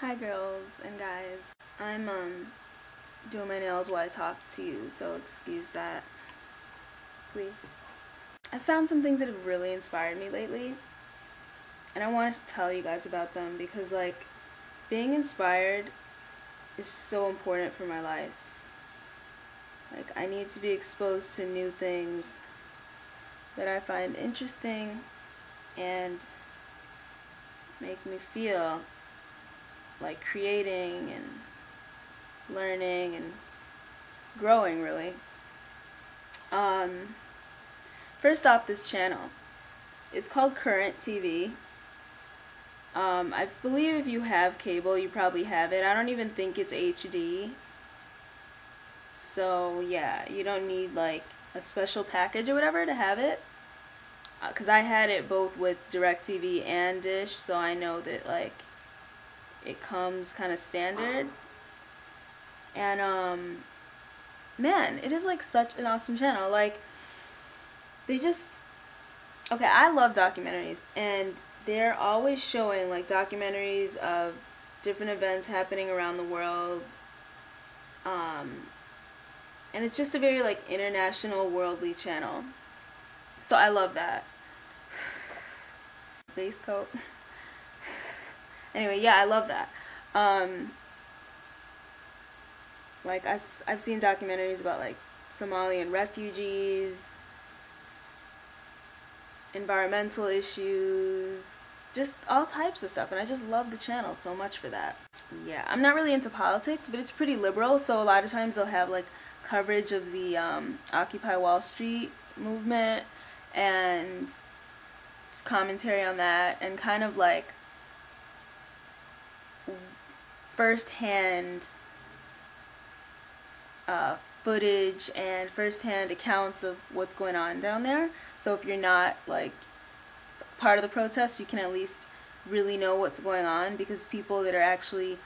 Hi girls and guys. I'm doing my nails while I talk to you, so excuse that, please. I found some things that have really inspired me lately, and I want to tell you guys about them because being inspired is so important for my life. I need to be exposed to new things that I find interesting and make me feel like creating and learning and growing, really. First off, this channel, it's called Current TV. I believe if you have cable, you probably have it. I don't even think it's HD. So yeah, you don't need like a special package or whatever to have it. Because I had it both with DirecTV and Dish, so I know that it comes kind of standard. And man, it is such an awesome channel. I love documentaries, and they're always showing documentaries of different events happening around the world. And it's just a very international, worldly channel. So I love that. Base coat. Anyway, yeah, I love that. I've seen documentaries about Somalian refugees, environmental issues, just all types of stuff, and I just love the channel so much for that. Yeah, I'm not really into politics, but it's pretty liberal, so a lot of times they'll have coverage of the Occupy Wall Street movement and just commentary on that, and kind of first-hand footage and first-hand accounts of what's going on down there. So if you're not part of the protest, you can at least really know what's going on, because people that are actually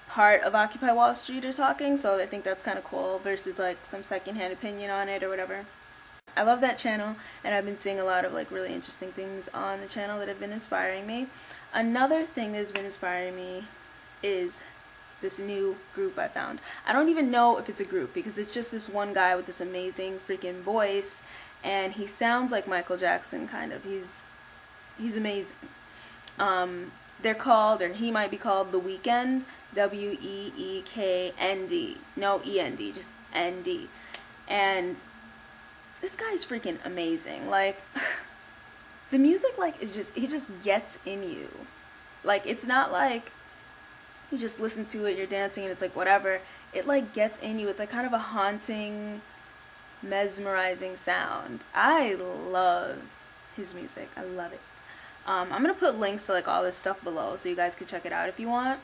part of Occupy Wall Street are talking. So I think that's kind of cool versus some second-hand opinion on it or whatever. I love that channel, and I've been seeing a lot of really interesting things on the channel that have been inspiring me. Another thing that's been inspiring me is this new group I found. I don't even know if it's a group, because it's just this one guy with this amazing freaking voice, and he sounds like Michael Jackson, kind of. He's amazing. They're called, or he might be called, The Weeknd. W-E-E-K-N-D. No E-N-D, just N-D. And this guy's freaking amazing. The music it just gets in you. It's not you just listen to it, you're dancing, and it's whatever. It gets in you. It's kind of a haunting, mesmerizing sound. I love his music. I love it. I'm gonna put links to all this stuff below so you guys can check it out if you want.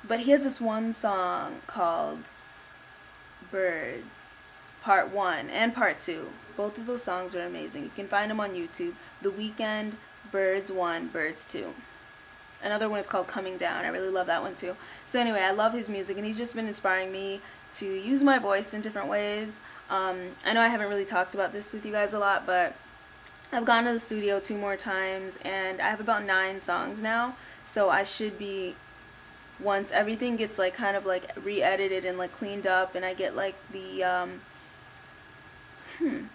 But he has this one song called Birds, Part 1 and Part 2. Both of those songs are amazing. You can find them on YouTube. The Weeknd, Birds 1, Birds 2. Another one is called Coming Down. I really love that one too. So anyway, I love his music, and he's just been inspiring me to use my voice in different ways. I know I haven't really talked about this with you guys a lot, but I've gone to the studio 2 more times, and I have about 9 songs now. So I should be, once everything gets kind of re-edited and cleaned up, and I get the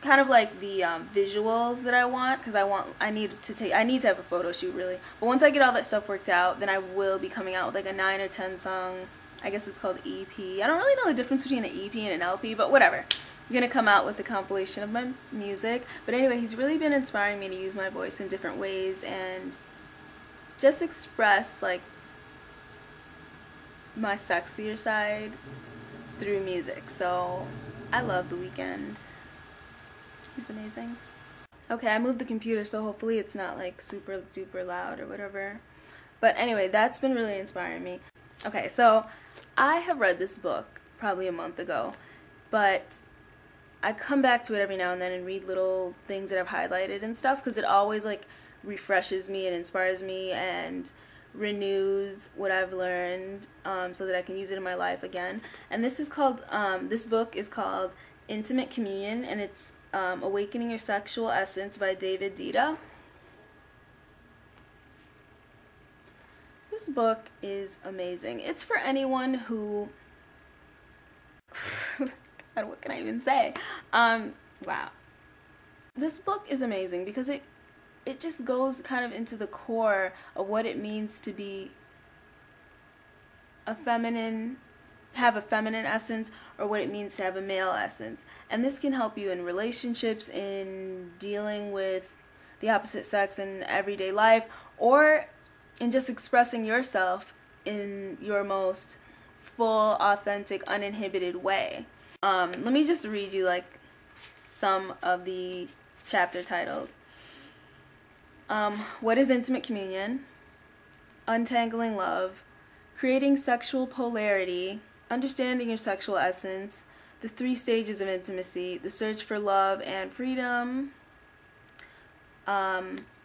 kind of the visuals that I want, because I need to have a photo shoot, really. But once I get all that stuff worked out, then I will be coming out with a 9 or 10 song, I guess it's called EP. I don't really know the difference between an EP and an LP, but whatever. I'm gonna come out with a compilation of my music. But anyway, he's really been inspiring me to use my voice in different ways and just express my sexier side through music. So I love The Weeknd. He's amazing. Okay, I moved the computer, so hopefully it's not super duper loud or whatever. But anyway, that's been really inspiring me. Okay, so I have read this book probably a month ago, but I come back to it every now and then and read little things that I've highlighted and stuff, because it always refreshes me and inspires me and renews what I've learned, so that I can use it in my life again. And this book is called Intimate Communion, and it's Awakening Your Sexual Essence by David Dita. This book is amazing. It's for anyone who God, what can I even say? Wow. This book is amazing because it just goes kind of into the core of what it means to be a feminine, have a feminine essence, or what it means to have a male essence. And this can help you in relationships, in dealing with the opposite sex in everyday life, or in just expressing yourself in your most full, authentic, uninhibited way. Let me just read you like some of the chapter titles. What is intimate communion? Untangling love. Creating sexual polarity. Understanding your sexual essence. The 3 stages of intimacy. The search for love and freedom.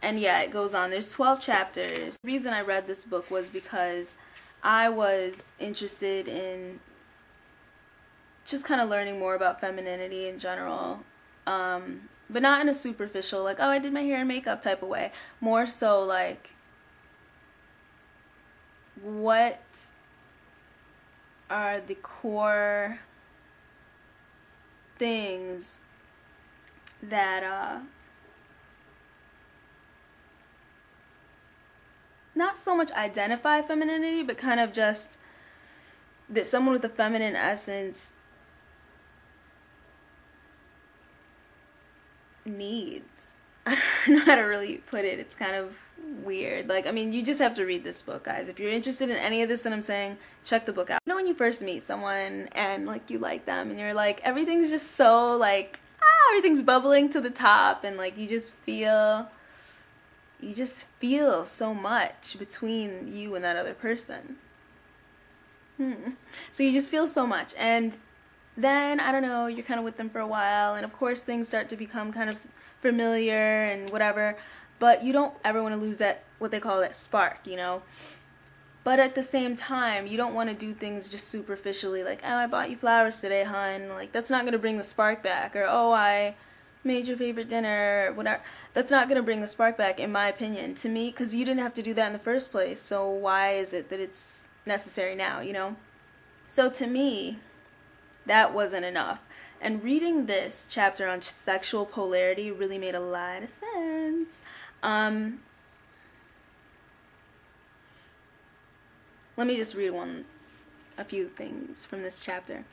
And yeah, it goes on. There's 12 chapters. The reason I read this book was because I was interested in just kind of learning more about femininity in general. But not in a superficial, like, oh, I did my hair and makeup type of way. More so like, what are the core things that not so much identify femininity, but kind of just that someone with a feminine essence needs. I don't know how to really put it. It's kind of weird. Like, I mean, you just have to read this book, guys. If you're interested in any of this that I'm saying, check the book out. You know when you first meet someone and like you like them and you're like, everything's just so like, everything's bubbling to the top, and like you just feel so much between you and that other person. So you just feel so much, and then, I don't know, you're kind of with them for a while, and of course things start to become kind of familiar and whatever, but you don't ever want to lose that, what they call that spark, you know? But at the same time, you don't want to do things just superficially, like, oh, I bought you flowers today, hun. Like, that's not going to bring the spark back, or, oh, I made your favorite dinner, or whatever. That's not going to bring the spark back, in my opinion, to me, because you didn't have to do that in the first place, so why is it that it's necessary now, you know? So to me, that wasn't enough. And reading this chapter on sexual polarity really made a lot of sense. Let me just read a few things from this chapter.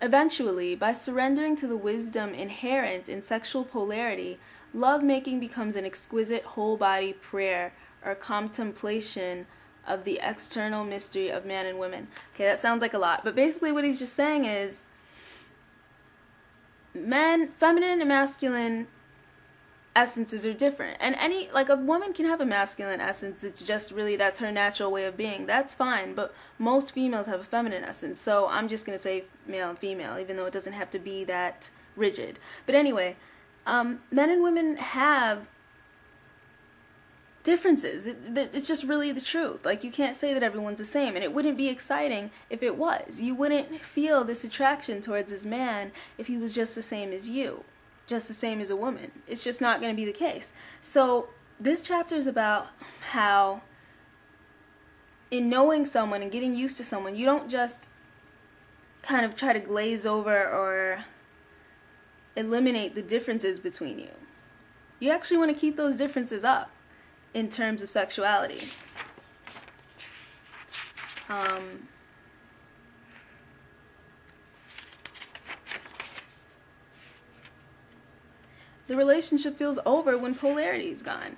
Eventually, by surrendering to the wisdom inherent in sexual polarity, lovemaking becomes an exquisite whole-body prayer or contemplation of the external mystery of man and women. Okay, that sounds like a lot, but basically what he's just saying is feminine and masculine essences are different, and a woman can have a masculine essence. It's just really, that's her natural way of being. That's fine, but most females have a feminine essence, so I'm just gonna say male and female, even though it doesn't have to be that rigid. But anyway, men and women have differences. It's just really the truth. Like, you can't say that everyone's the same, and it wouldn't be exciting if it was. You wouldn't feel this attraction towards this man if he was just the same as you, just the same as a woman. It's just not going to be the case. So this chapter is about how, in knowing someone and getting used to someone, you don't just kind of try to glaze over or eliminate the differences between you. You actually want to keep those differences up in terms of sexuality. The relationship feels over when polarity is gone.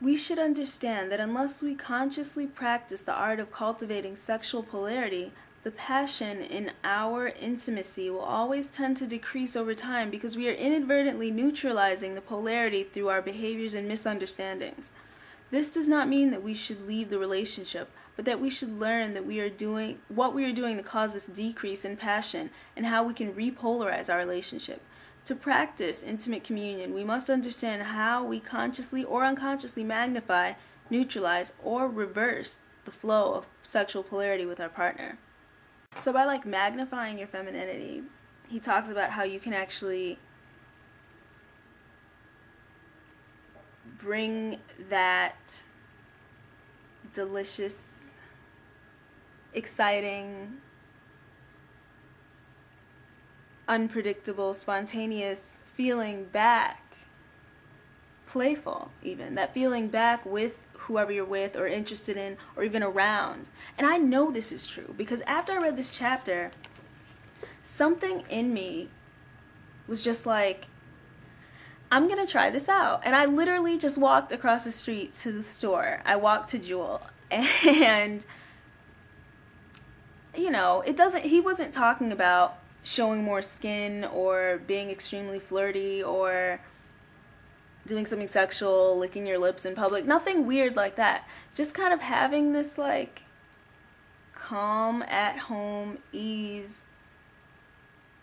We should understand that unless we consciously practice the art of cultivating sexual polarity, the passion in our intimacy will always tend to decrease over time because we are inadvertently neutralizing the polarity through our behaviors and misunderstandings. This does not mean that we should leave the relationship, but that we should learn that what we are doing to cause this decrease in passion and how we can repolarize our relationship. To practice intimate communion, we must understand how we consciously or unconsciously magnify, neutralize, or reverse the flow of sexual polarity with our partner. So by magnifying your femininity, he talks about how you can actually bring that delicious, exciting, unpredictable, spontaneous feeling back. Playful, even. That feeling back with whoever you're with or interested in or even around. And I know this is true because after I read this chapter, something in me was just like, I'm gonna try this out. And I literally just walked across the street to the store. I walked to Jewel, and you know, he wasn't talking about showing more skin or being extremely flirty or doing something sexual, licking your lips in public, nothing weird like that. Just kind of having this like calm, at home ease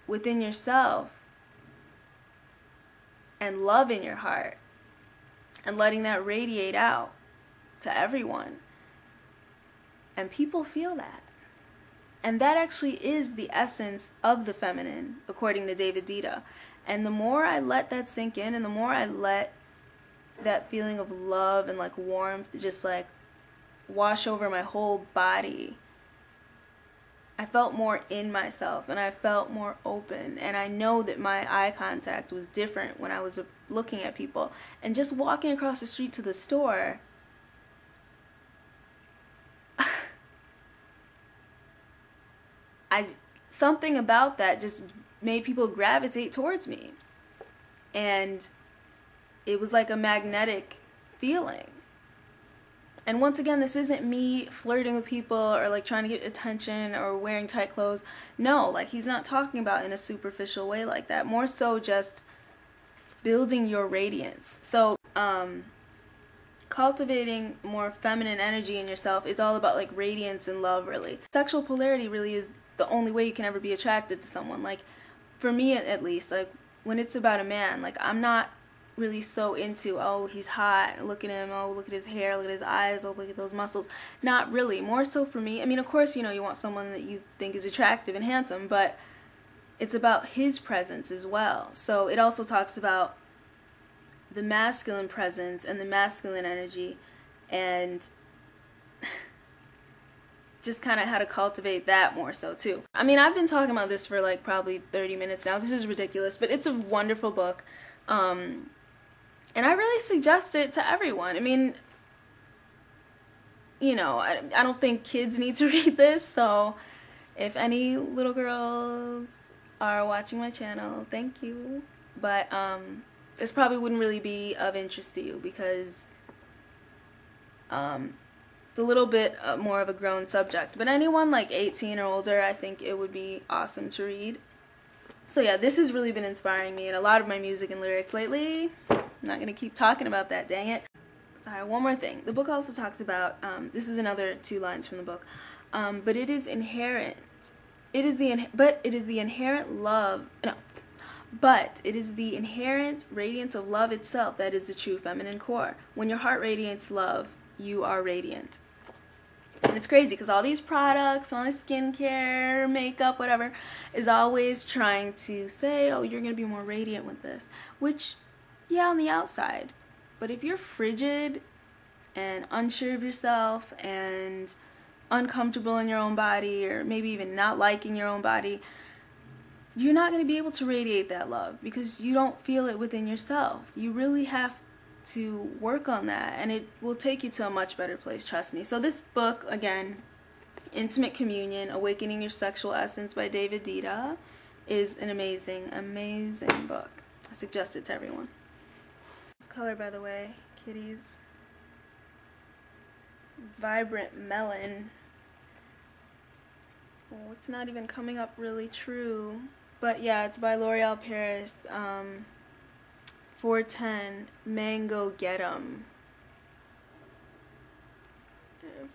within yourself and love in your heart and letting that radiate out to everyone. And people feel that. And that actually is the essence of the feminine, according to David Dita. And the more I let that sink in, and the more I let that feeling of love and like warmth just like wash over my whole body, I felt more in myself and I felt more open. And I know that my eye contact was different when I was looking at people. And just walking across the street to the store, something about that just made people gravitate towards me. And it was like a magnetic feeling. And once again, this isn't me flirting with people or like trying to get attention or wearing tight clothes. No, like he's not talking about in a superficial way like that. More so just building your radiance. So, cultivating more feminine energy in yourself is all about like radiance and love, really. Sexual polarity really is the only way you can ever be attracted to someone. Like, for me at least, like when it's about a man, like I'm not really so into, oh, he's hot, look at him, oh, look at his hair, look at his eyes, oh, look at those muscles. Not really. More so for me, I mean, of course, you know, you want someone that you think is attractive and handsome, but it's about his presence as well. So it also talks about the masculine presence and the masculine energy, and just kind of how to cultivate that more so too. I mean, I've been talking about this for like probably 30 minutes now. This is ridiculous, but it's a wonderful book. And I really suggest it to everyone. I mean, you know, I don't think kids need to read this, so if any little girls are watching my channel, thank you. But this probably wouldn't really be of interest to you because it's a little bit more of a grown subject. But anyone like 18 or older, I think it would be awesome to read. So yeah, this has really been inspiring me in a lot of my music and lyrics lately. I'm not going to keep talking about that, dang it. Sorry, one more thing. The book also talks about, this is another 2 lines from the book, but it is inherent. It is the inherent love, no, but it is the inherent radiance of love itself that is the true feminine core. When your heart radiates love, you are radiant. And it's crazy because all these products, all this skincare, makeup, whatever, is always trying to say, oh, you're going to be more radiant with this. Which, yeah, on the outside. But if you're frigid and unsure of yourself and uncomfortable in your own body, or maybe even not liking your own body, you're not going to be able to radiate that love because you don't feel it within yourself. You really have to work on that, and it will take you to a much better place, trust me. So this book, again, Intimate Communion, Awakening Your Sexual Essence by David Dita, is an amazing, amazing book. I suggest it to everyone. This color, by the way, kitties. Vibrant Melon. Oh, it's not even coming up really true. But yeah, it's by L'Oreal Paris. 410 Mango Get 'em.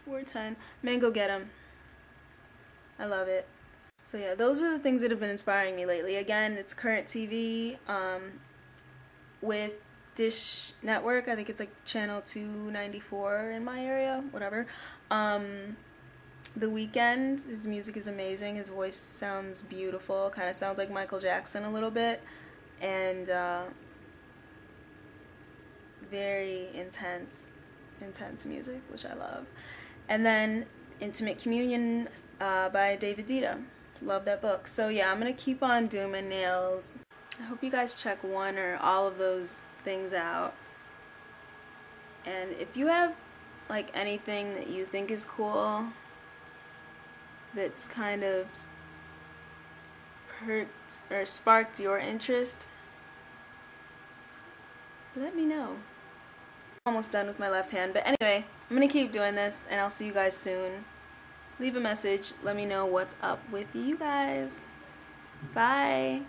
410 Mango Get 'em. I love it. So yeah, those are the things that have been inspiring me lately. Again, it's current TV with Dish Network. I think it's like channel 294 in my area, whatever. The Weeknd, his music is amazing. His voice sounds beautiful. Kind of sounds like Michael Jackson a little bit. And very intense music, which I love. And then Intimate Communion by David Dita. Love that book. So yeah, I'm going to keep on doing my nails. I hope you guys check one or all of those things out. And if you have like anything that you think is cool that's kind of perked or sparked your interest, let me know. Almost done with my left hand, but anyway, I'm gonna keep doing this and I'll see you guys soon. Leave a message, let me know what's up with you guys. Bye.